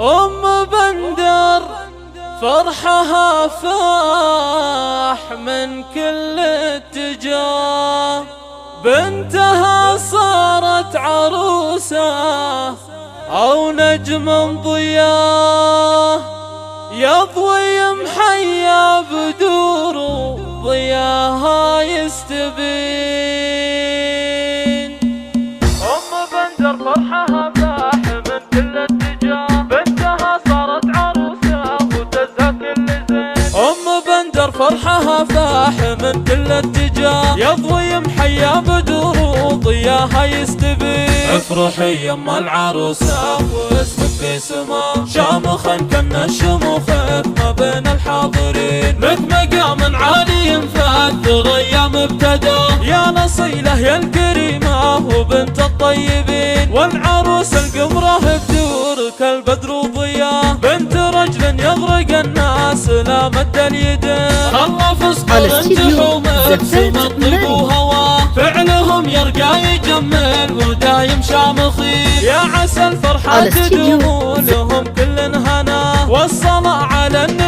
أم بندر فرحها فاح من كل اتجاه، بنتها صارت عروسة أو نجم ضياه، يضوي محيا بدور ضياها يستبين. أم بندر فرحها فاح من كل اتجاه، بنتها صارت عروسة وتزهى كل زين. أم بندر فرحها فاح من كل اتجاه، يضوي محيا بدور ضياها يستبين. افرحي يم العروسة واسمك في سما، شامخا كنا شموخك ما بين الحاضرين، لك مقام عالي فاثر ايام ابتدى، يا نصيلة يا الكريمة وبنت الطيبين، والعروس القمرة بدور كالبدر وضياه، بنت رجل يغرق الناس لا مد اليدين. الله فصبر انجحومك سمط وهواه، فعلهم يرقى يجمل ودايم شامخين، يا عسى الفرحة تدوم لهم كل هنا، والصلاة على النبي